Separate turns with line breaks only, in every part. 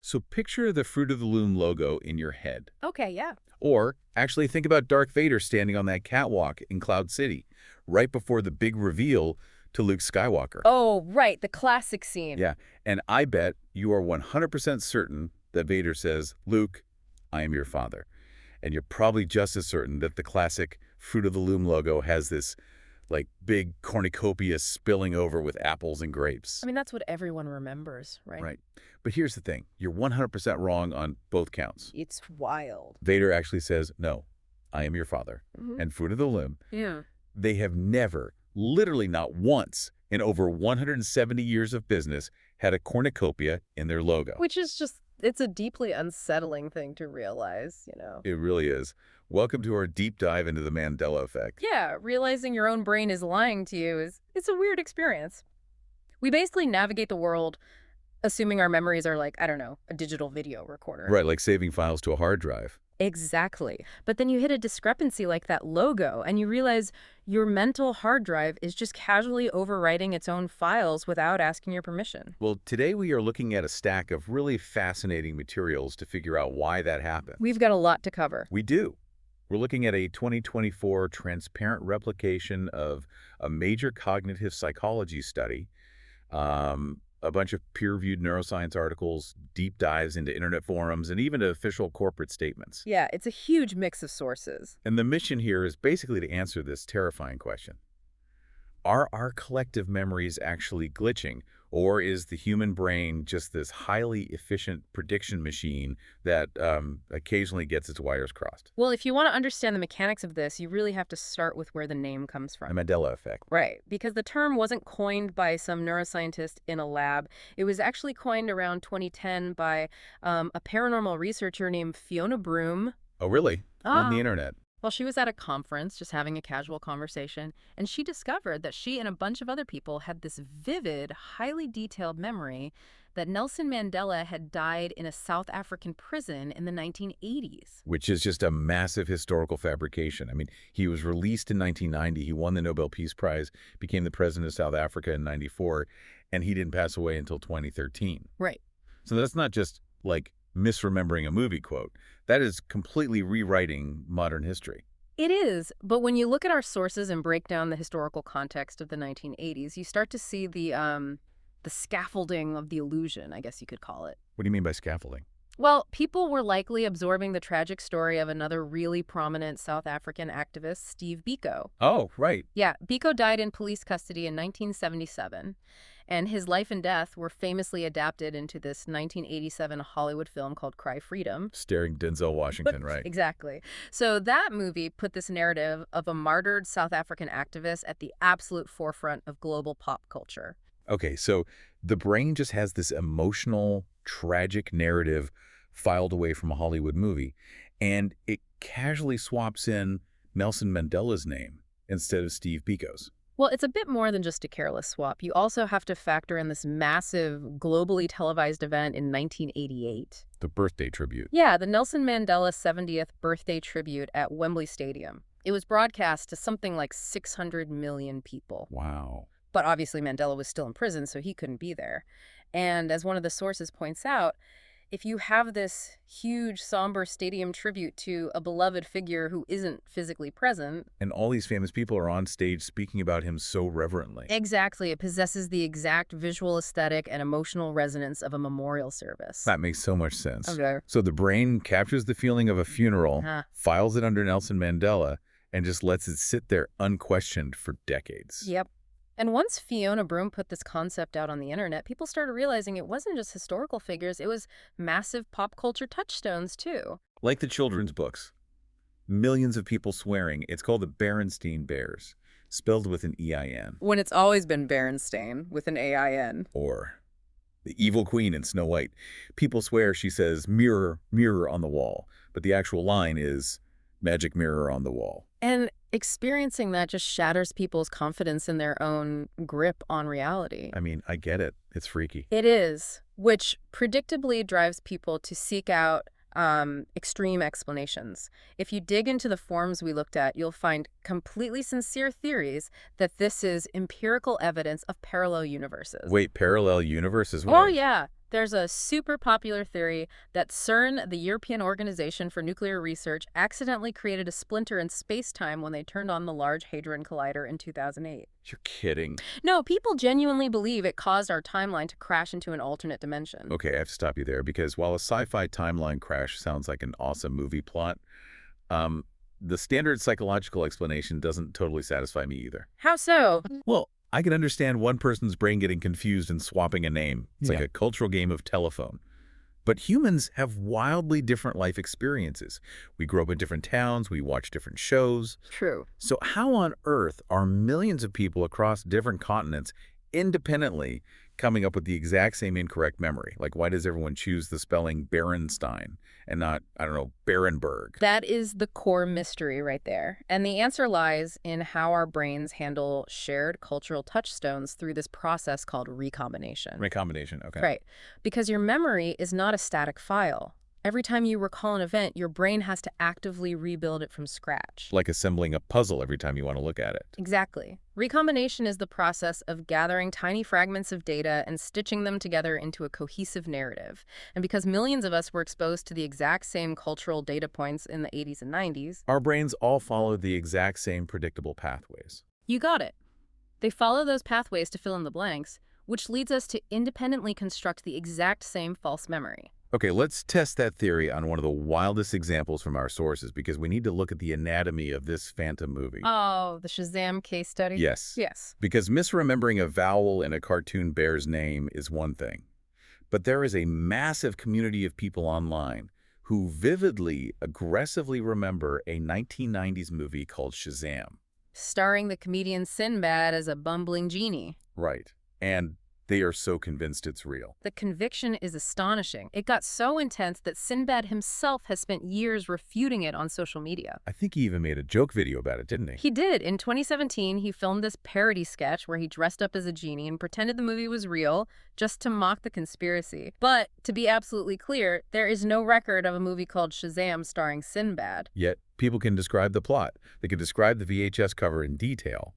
So picture the Fruit of the Loom logo in your head.
Okay, yeah.
Or actually think about Darth Vader standing on that catwalk in Cloud City, right before the big reveal to Luke Skywalker.
Oh, right, the classic scene.
Yeah, and I bet you are 100% certain that Vader says, "Luke, I am your father." And you're probably just as certain that the classic Fruit of the Loom logo has this, like, big cornucopia spilling over with apples and grapes.
I mean, that's what everyone remembers, right?
Right. But here's the thing. You're 100% wrong on both counts.
It's wild.
Vader actually says, "No, I am your father."
Hmm.
And Fruit of the Loom,
Yeah.
they have never, literally not once, in over 170 years of business, had a cornucopia in their logo.
Which is just, it's a deeply unsettling thing to realize.
It really is. Welcome to our deep dive into the Mandela Effect.
Yeah, realizing your own brain is lying to you it's a weird experience. We basically navigate the world assuming our memories are like, I don't know, a digital video recorder.
Right, like saving files to a hard drive.
Exactly. But then you hit a discrepancy like that logo, and you realize your mental hard drive is just casually overwriting its own files without asking your permission.
Well, today we are looking at a stack of really fascinating materials to figure out why that happened.
We've got a lot to cover.
We do. We're looking at a 2024 transparent replication of a major cognitive psychology study, a bunch of peer-reviewed neuroscience articles, deep dives into internet forums, and even official corporate statements.
Yeah, it's a huge mix of sources.
And the mission here is basically to answer this terrifying question. Are our collective memories actually glitching, or is the human brain just this highly efficient prediction machine that occasionally gets its wires crossed?
Well, if you want to understand the mechanics of this, you really have to start with where the name comes
The
from.
Mandela Effect.
Right, because the term wasn't coined by some neuroscientist in a lab. It was actually coined around 2010 by a paranormal researcher named Fiona Broome.
Oh, really? On the
Ah.
internet?
Well, she was at a conference just having a casual conversation, and she discovered that she and a bunch of other people had this vivid, highly detailed memory that Nelson Mandela had died in a South African prison in the 1980s.
Which is just a massive historical fabrication. I mean, he was released in 1990. He won the Nobel Peace Prize, became the president of South Africa in 94, and he didn't pass away until 2013.
Right.
So that's not just, like, misremembering a movie quote. That is completely rewriting modern history.
It is, but when you look at our sources and break down the historical context of the 1980s, you start to see the scaffolding of the illusion, I guess you could call it.
What do you mean by scaffolding?
Well, people were likely absorbing the tragic story of another really prominent South African activist, Steve Biko.
Oh, right.
Yeah, Biko died in police custody in 1977, and his life and death were famously adapted into this 1987 Hollywood film called Cry Freedom.
Starring Denzel Washington, right?
Exactly. So that movie put this narrative of a martyred South African activist at the absolute forefront of global pop culture.
Okay, so the brain just has this emotional, tragic narrative filed away from a Hollywood movie, and it casually swaps in Nelson Mandela's name instead of Steve Biko's.
Well, it's a bit more than just a careless swap. You also have to factor in this massive, globally televised event in 1988.
The birthday tribute.
Yeah, the Nelson Mandela 70th birthday tribute at Wembley Stadium. It was broadcast to something like 600 million people.
Wow.
But obviously Mandela was still in prison, so he couldn't be there. And as one of the sources points out, if you have this huge, somber stadium tribute to a beloved figure who isn't physically present.
And all these famous people are on stage speaking about him so reverently.
Exactly. It possesses the exact visual aesthetic and emotional resonance of a memorial service.
That makes so much sense.
Okay.
So the brain captures the feeling of a funeral,
Huh.
files it under Nelson Mandela, and just lets it sit there unquestioned for decades.
Yep. And once Fiona Broome put this concept out on the internet, people started realizing it wasn't just historical figures, it was massive pop culture touchstones, too.
Like the children's books. Millions of people swearing. It's called the Berenstain Bears, spelled with an E-I-N.
When it's always been Berenstain with an A-I-N.
Or the evil queen in Snow White. People swear she says, "Mirror, mirror on the wall," but the actual line is, "Magic mirror on the wall."
And experiencing that just shatters people's confidence in their own grip on reality.
I mean, I get it. It's freaky.
It is, which predictably drives people to seek out extreme explanations. If you dig into the forums we looked at, you'll find completely sincere theories that this is empirical evidence of parallel universes.
Wait, parallel universes?
Oh, yeah. There's a super popular theory that CERN, the European Organization for Nuclear Research, accidentally created a splinter in space-time when they turned on the Large Hadron Collider in 2008.
You're kidding.
No, people genuinely believe it caused our timeline to crash into an alternate dimension.
Okay, I have to stop you there because while a sci-fi timeline crash sounds like an awesome movie plot, um, the standard psychological explanation doesn't totally satisfy me either.
How so?
Well, I can understand one person's brain getting confused and swapping a name. It's like
Yeah.
a cultural game of telephone. But humans have wildly different life experiences. We grow up in different towns, we watch different shows.
True.
So how on earth are millions of people across different continents independently coming up with the exact same incorrect memory? Like, why does everyone choose the spelling Berenstein and not, I don't know, Berenberg?
That is the core mystery right there. And the answer lies in how our brains handle shared cultural touchstones through this process called recombination.
Recombination, okay.
Right. Because your memory is not a static file. Every time you recall an event, your brain has to actively rebuild it from scratch.
Like assembling a puzzle every time you want to look at it.
Exactly. Recombination is the process of gathering tiny fragments of data and stitching them together into a cohesive narrative. And because millions of us were exposed to the exact same cultural data points in the 80s and 90s,
Our brains all follow the exact same predictable pathways.
you got it. They follow those pathways to fill in the blanks, which leads us to independently construct the exact same false memory.
Okay, let's test that theory on one of the wildest examples from our sources because we need to look at the anatomy of this phantom movie.
Oh, the Shazam case study?
Yes.
Yes.
Because misremembering a vowel in a cartoon bear's name is one thing. But there is a massive community of people online who vividly, aggressively remember a 1990s movie called Shazam.
Starring the comedian Sinbad as a bumbling genie.
Right. And they are so convinced it's real.
The conviction is astonishing. It got so intense that Sinbad himself has spent years refuting it on social media.
I think he even made a joke video about it, didn't he?
He did. In 2017, he filmed this parody sketch where he dressed up as a genie and pretended the movie was real just to mock the conspiracy. But to be absolutely clear, there is no record of a movie called Shazam starring Sinbad.
Yet, people can describe the plot. They can describe the VHS cover in detail.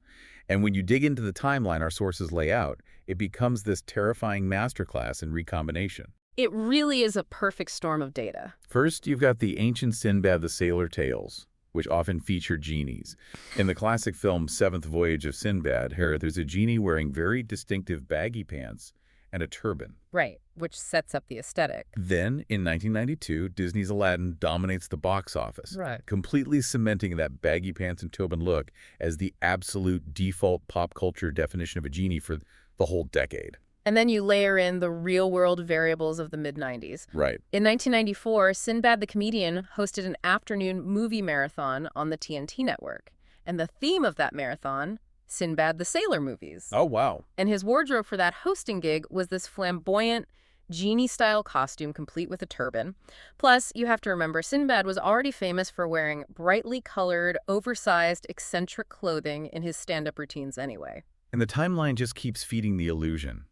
And when you dig into the timeline our sources lay out, it becomes this terrifying masterclass in recombination.
It really is a perfect storm of data.
First, you've got the ancient Sinbad the Sailor tales, which often feature genies. In the classic film Seventh Voyage of Sinbad, there's a genie wearing very distinctive baggy pants and a turban.
Right, which sets up the aesthetic.
Then, in 1992, Disney's Aladdin dominates the box office,
Right.
completely cementing that baggy pants and turban look as the absolute default pop culture definition of a genie for the whole decade.
And then you layer in the real-world variables of the mid-90s.
Right.
In 1994, Sinbad the comedian hosted an afternoon movie marathon on the TNT network. And the theme of that marathon, Sinbad the Sailor movies.
Oh, wow.
And his wardrobe for that hosting gig was this flamboyant, genie-style costume complete with a turban. Plus, you have to remember, Sinbad was already famous for wearing brightly colored, oversized, eccentric clothing in his stand-up routines anyway.
And the timeline just keeps feeding the illusion.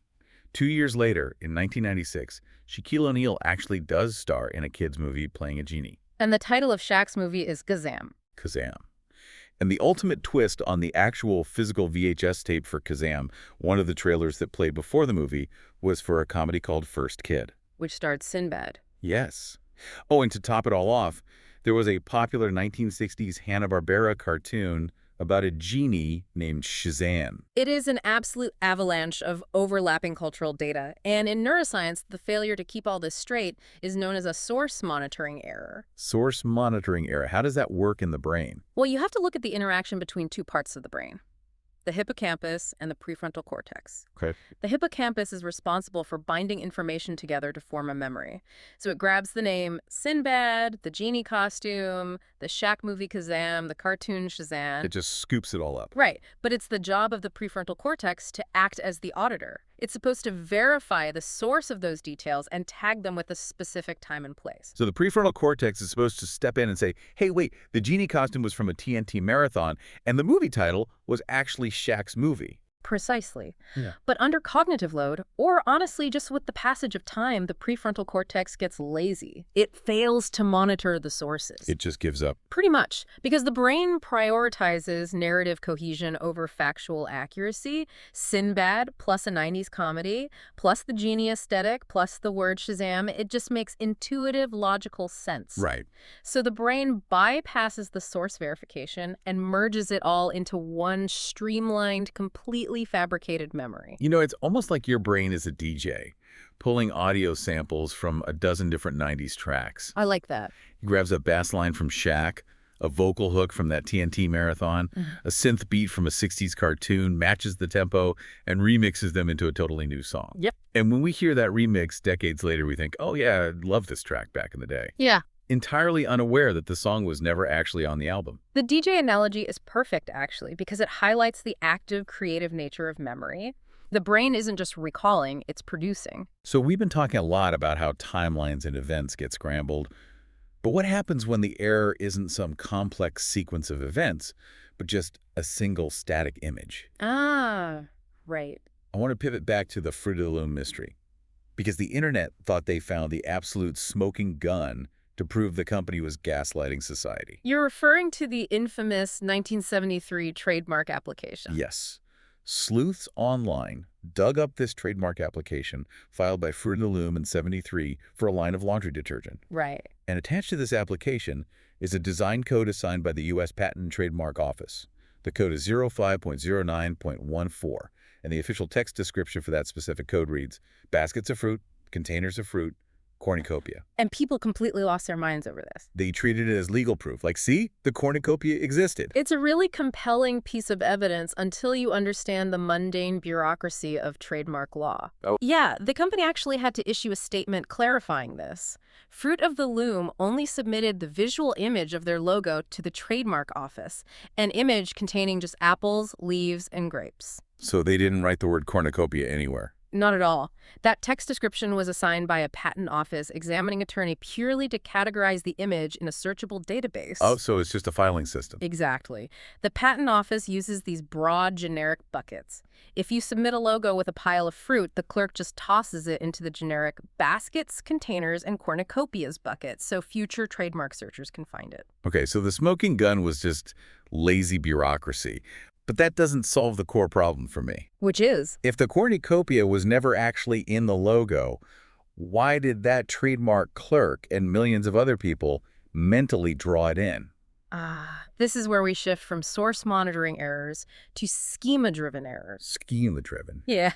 2 years later, in 1996, Shaquille O'Neal actually does star in a kid's movie playing a genie,
And the title of Shaq's movie is Kazam.
Kazam. And the ultimate twist on the actual physical VHS tape for Kazam, one of the trailers that played before the movie, was for a comedy called First Kid.
Which starred Sinbad.
Yes. Oh, and to top it all off, there was a popular 1960s Hanna-Barbera cartoon about a genie named Shazam.
It is an absolute avalanche of overlapping cultural data, and in neuroscience, the failure to keep all this straight is known as a source monitoring error.
Source monitoring error. How does that work in the brain?
Well, you have to look at the interaction between two parts of the brain, the hippocampus and the prefrontal cortex.
Okay.
The hippocampus is responsible for binding information together to form a memory. So it grabs the name Sinbad, the genie costume, the Shaq movie Kazam, the cartoon Shazam.
It just scoops it all up.
Right, but it's the job of the prefrontal cortex to act as the auditor. It's supposed to verify the source of those details and tag them with a specific time and place.
So the prefrontal cortex is supposed to step in and say, hey, wait, the genie costume was from a TNT marathon, and the movie title was actually Shaq's movie.
Precisely.
Yeah.
But under cognitive load, or honestly just with the passage of time, the prefrontal cortex gets lazy. It fails to monitor the sources.
It just gives up.
Pretty much, because the brain prioritizes narrative cohesion over factual accuracy. Sinbad plus a 90s comedy, plus the genie aesthetic, plus the word Shazam, it just makes intuitive, logical sense.
Right.
So the brain bypasses the source verification and merges it all into one streamlined, completely fabricated memory.
You know, it's almost like your brain is a DJ, pulling audio samples from a dozen different 90s tracks.
I like that.
He grabs a bass line from Shaq, a vocal hook from that TNT marathon, a synth beat from a 60s cartoon, matches the tempo, and remixes them into a totally new song.
Yep.
And when we hear that remix decades later, we think, oh yeah, I love this track back in the day.
Yeah.
Entirely unaware that the song was never actually on the album.
The DJ analogy is perfect, actually, because it highlights the active, creative nature of memory. The brain isn't just recalling, it's producing.
So we've been talking a lot about how timelines and events get scrambled. But what happens when the error isn't some complex sequence of events, but just a single static image?
Ah, right.
I want to pivot back to the Fruit of the Loom mystery, because the internet thought they found the absolute smoking gun to prove the company was gaslighting society.
You're referring to the infamous 1973 trademark application.
Yes. Sleuths online dug up this trademark application filed by Fruit of the Loom in '73 for a line of laundry detergent.
Right.
And attached to this application is a design code assigned by the U.S. Patent and Trademark Office. The code is 05.09.14, and the official text description for that specific code reads, baskets of fruit, containers of fruit, cornucopia.
And people completely lost their minds over this.
They treated it as legal proof. Like, see, the cornucopia existed.
It's a really compelling piece of evidence until you understand the mundane bureaucracy of trademark law.
Oh.
Yeah, the company actually had to issue a statement clarifying this. Fruit of the Loom only submitted the visual image of their logo to the trademark office, an image containing just apples, leaves, and grapes.
So they didn't write the word cornucopia anywhere.
Not at all. That text description was assigned by a patent office examining attorney purely to categorize the image in a searchable database.
Oh, so it's just a filing system.
Exactly. The patent office uses these broad, generic buckets. If you submit a logo with a pile of fruit, the clerk just tosses it into the generic baskets, containers, and cornucopias bucket so future trademark searchers can find it.
Okay, so the smoking gun was just lazy bureaucracy. But that doesn't solve the core problem for me.
Which is?
If the cornucopia was never actually in the logo, why did that trademark clerk and millions of other people mentally draw it in?
This is where we shift from source monitoring errors to schema-driven errors.
Schema-driven.
Yeah.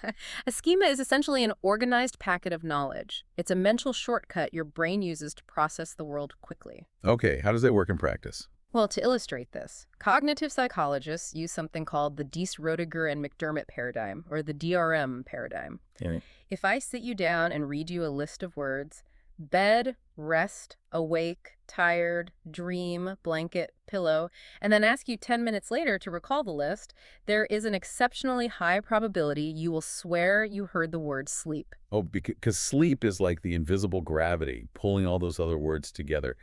A schema is essentially an organized packet of knowledge. It's a mental shortcut your brain uses to process the world quickly.
Okay, how does that work in practice?
Well, to illustrate this, cognitive psychologists use something called the Diess-Roediger and McDermott paradigm, or the DRM paradigm.
Yeah.
If I sit you down and read you a list of words, bed, rest, awake, tired, dream, blanket, pillow, and then ask you 10 minutes later to recall the list, there is an exceptionally high probability you will swear you heard the word sleep.
Oh, because sleep is like the invisible gravity, pulling all those other words together.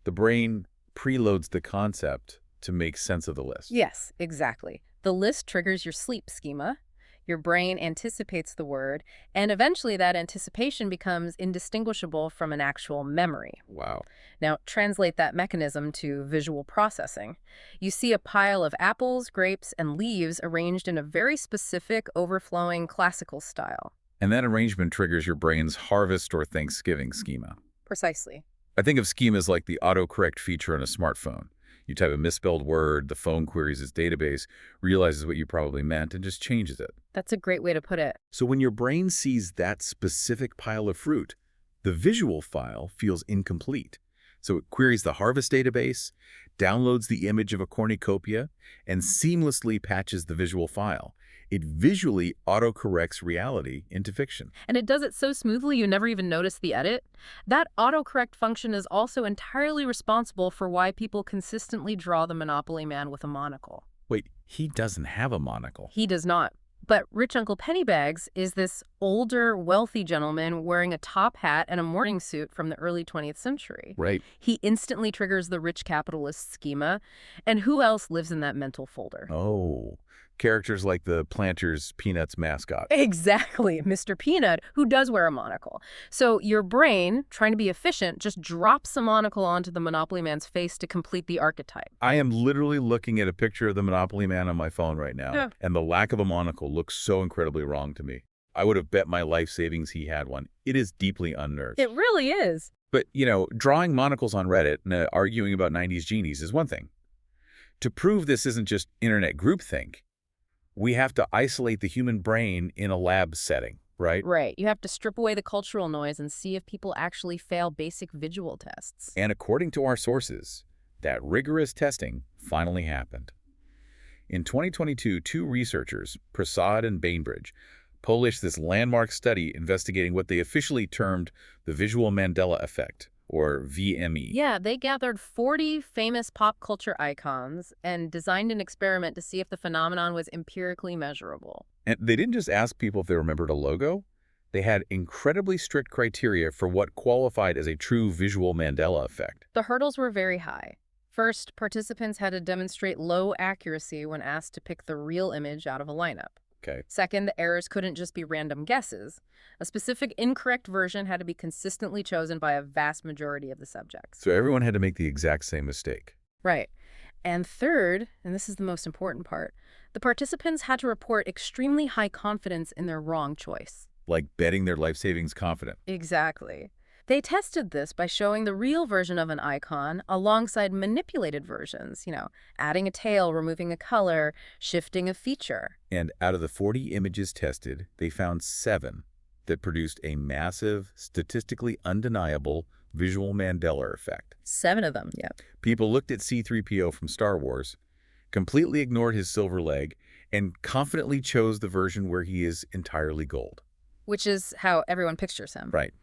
The brain preloads the concept to make sense of the list.
Yes, exactly. The list triggers your sleep schema. Your brain anticipates the word, and eventually that anticipation becomes indistinguishable from an actual memory.
Wow.
Now, translate that mechanism to visual processing. You see a pile of apples, grapes, and leaves arranged in a very specific, overflowing classical style.
And that arrangement triggers your brain's harvest or Thanksgiving schema.
Precisely.
I think of schemas like the autocorrect feature on a smartphone. You type a misspelled word, the phone queries its database, realizes what you probably meant, and just changes it.
That's a great way to put it.
So when your brain sees that specific pile of fruit, the visual file feels incomplete. So it queries the harvest database, downloads the image of a cornucopia, and seamlessly patches the visual file. It visually autocorrects reality into fiction.
And it does it so smoothly you never even notice the edit. That autocorrect function is also entirely responsible for why people consistently draw the Monopoly man with a monocle.
Wait, he doesn't have a monocle.
He does not. But Rich Uncle Pennybags is this older, wealthy gentleman wearing a top hat and a morning suit from the early 20th century.
Right.
He instantly triggers the rich capitalist schema. And who else lives in that mental folder?
Oh, Characters like the Planters Peanuts mascot.
Exactly, Mr. Peanut, who does wear a monocle. So your brain, trying to be efficient, just drops a monocle onto the Monopoly Man's face to complete the archetype.
I am literally looking at a picture of the Monopoly Man on my phone right now,
Yeah.
and the lack of a monocle looks so incredibly wrong to me. I would have bet my life savings he had one. It is deeply unnerved.
It really is.
But, drawing monocles on Reddit and arguing about 90s genies is one thing. To prove this isn't just internet groupthink, we have to isolate the human brain in a lab setting, right?
Right. You have to strip away the cultural noise and see if people actually fail basic visual tests.
And according to our sources, that rigorous testing finally happened. In 2022, two researchers, Prasad and Bainbridge, published this landmark study investigating what they officially termed the Visual Mandela Effect, or VME.
Yeah, they gathered 40 famous pop culture icons and designed an experiment to see if the phenomenon was empirically measurable.
And they didn't just ask people if they remembered a logo. They had incredibly strict criteria for what qualified as a true visual Mandela effect.
The hurdles were very high. First, participants had to demonstrate low accuracy when asked to pick the real image out of a lineup.
Okay.
Second, the errors couldn't just be random guesses. A specific incorrect version had to be consistently chosen by a vast majority of the subjects.
So everyone had to make the exact same mistake.
Right. And third, and this is the most important part, the participants had to report extremely high confidence in their wrong choice.
Like betting their life savings confident.
Exactly. They tested this by showing the real version of an icon alongside manipulated versions, adding a tail, removing a color, shifting a feature.
And out of the 40 images tested, they found 7 that produced a massive, statistically undeniable visual Mandela effect.
7 of them, yeah.
People looked at C-3PO from Star Wars, completely ignored his silver leg, and confidently chose the version where he is entirely gold.
Which is how everyone pictures him.
Right.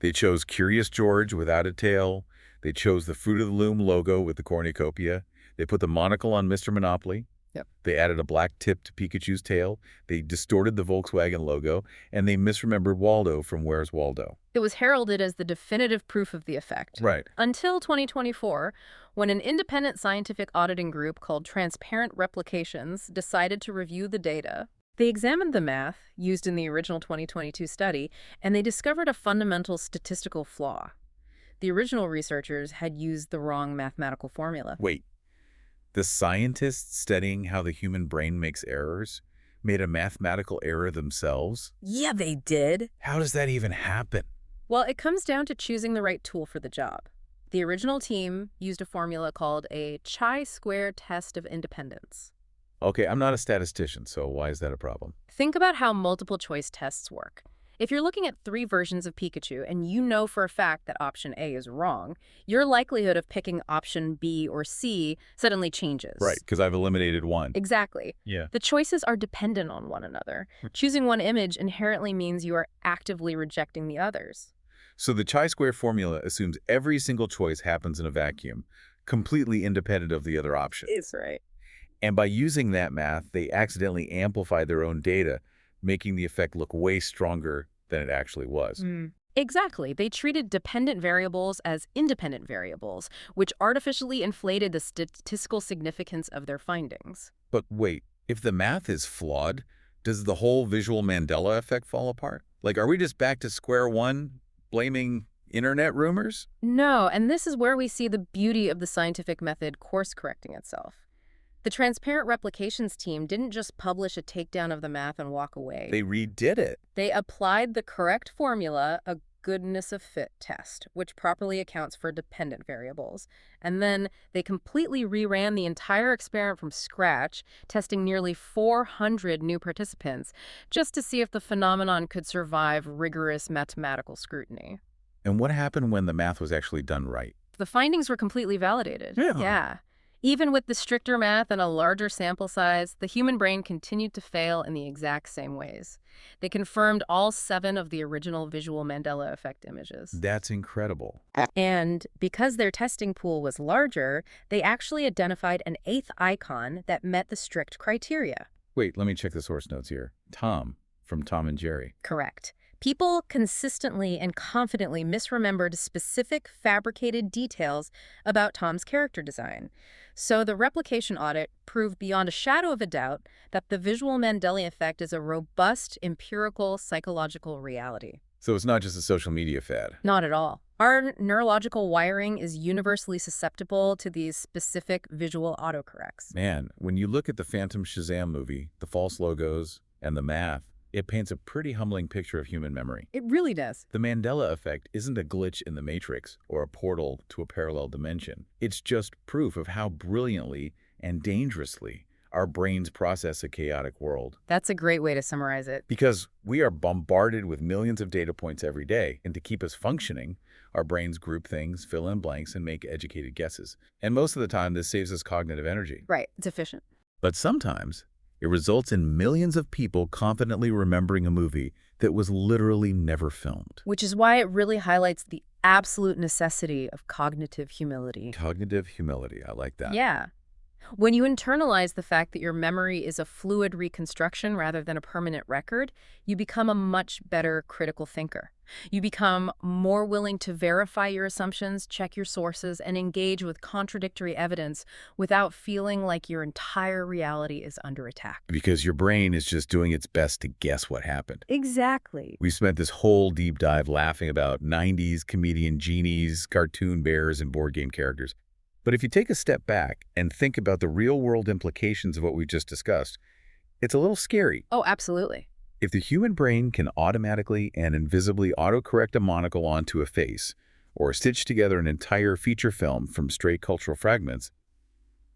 They chose Curious George without a tail. They chose the Fruit of the Loom logo with the cornucopia. They put the monocle on Mr. Monopoly.
Yep.
They added a black tip to Pikachu's tail. They distorted the Volkswagen logo. And they misremembered Waldo from Where's Waldo.
It was heralded as the definitive proof of the effect.
Right.
Until 2024, when an independent scientific auditing group called Transparent Replications decided to review the data. They examined the math used in the original 2022 study, and they discovered a fundamental statistical flaw. The original researchers had used the wrong mathematical formula.
Wait. The scientists studying how the human brain makes errors made a mathematical error themselves?
Yeah, they did.
How does that even happen?
Well, it comes down to choosing the right tool for the job. The original team used a formula called a chi-square test of independence.
Okay, I'm not a statistician, so why is that a problem?
Think about how multiple choice tests work. If you're looking at 3 versions of Pikachu and you know for a fact that option A is wrong, your likelihood of picking option B or C suddenly changes.
Right, because I've eliminated one.
Exactly.
Yeah.
The choices are dependent on one another. Choosing one image inherently means you are actively rejecting the others.
So the chi-square formula assumes every single choice happens in a vacuum, completely independent of the other options.
It's right.
And by using that math, they accidentally amplified their own data, making the effect look way stronger than it actually was.
Exactly. They treated dependent variables as independent variables, which artificially inflated the statistical significance of their findings.
But wait, if the math is flawed, does the whole visual Mandela effect fall apart? Like, are we just back to square one, blaming internet rumors?
No, and this is where we see the beauty of the scientific method course-correcting itself. The Transparent Replications team didn't just publish a takedown of the math and walk away.
They redid it.
They applied the correct formula, a goodness of fit test, which properly accounts for dependent variables. And then they completely reran the entire experiment from scratch, testing nearly 400 new participants, just to see if the phenomenon could survive rigorous mathematical scrutiny.
And what happened when the math was actually done right?
The findings were completely validated.
Yeah.
Even with the stricter math and a larger sample size, the human brain continued to fail in the exact same ways. They confirmed all 7 of the original visual Mandela effect images.
That's incredible.
And because their testing pool was larger, they actually identified an 8th icon that met the strict criteria.
Wait, let me check the source notes here. Tom, from Tom and Jerry.
Correct. People consistently and confidently misremembered specific fabricated details about Tom's character design. So the replication audit proved beyond a shadow of a doubt that the visual Mandela effect is a robust, empirical, psychological reality.
So it's not just a social media fad.
Not at all. Our neurological wiring is universally susceptible to these specific visual autocorrects.
Man, when you look at the Phantom Shazam movie, the false logos, and the math, it paints a pretty humbling picture of human memory.
It really does.
The Mandela Effect isn't a glitch in the Matrix or a portal to a parallel dimension. It's just proof of how brilliantly and dangerously our brains process a chaotic world.
That's a great way to summarize it.
Because we are bombarded with millions of data points every day, and to keep us functioning, our brains group things, fill in blanks, and make educated guesses. And most of the time, this saves us cognitive energy.
Right, it's efficient.
But sometimes, it results in millions of people confidently remembering a movie that was literally never filmed.
Which is why it really highlights the absolute necessity of cognitive humility.
Cognitive humility, I like that.
Yeah. When you internalize the fact that your memory is a fluid reconstruction rather than a permanent record, you become a much better critical thinker. You become more willing to verify your assumptions, check your sources, and engage with contradictory evidence without feeling like your entire reality is under attack.
Because your brain is just doing its best to guess what happened.
Exactly.
We spent this whole deep dive laughing about 90s comedian genies, cartoon bears, and board game characters. But if you take a step back and think about the real-world implications of what we just discussed, it's a little scary.
Oh, absolutely.
If the human brain can automatically and invisibly autocorrect a monocle onto a face, or stitch together an entire feature film from stray cultural fragments,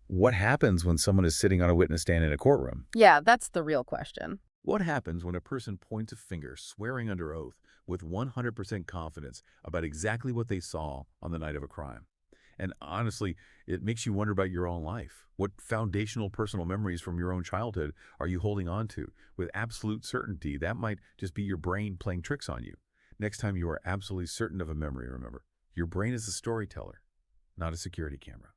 what happens when someone is sitting on a witness stand in a courtroom?
Yeah, that's the real question.
What happens when a person points a finger, swearing under oath, with 100% confidence about exactly what they saw on the night of a crime? And honestly, it makes you wonder about your own life. What foundational personal memories from your own childhood are you holding on to? With absolute certainty, that might just be your brain playing tricks on you. Next time you are absolutely certain of a memory, remember, your brain is a storyteller, not a security camera.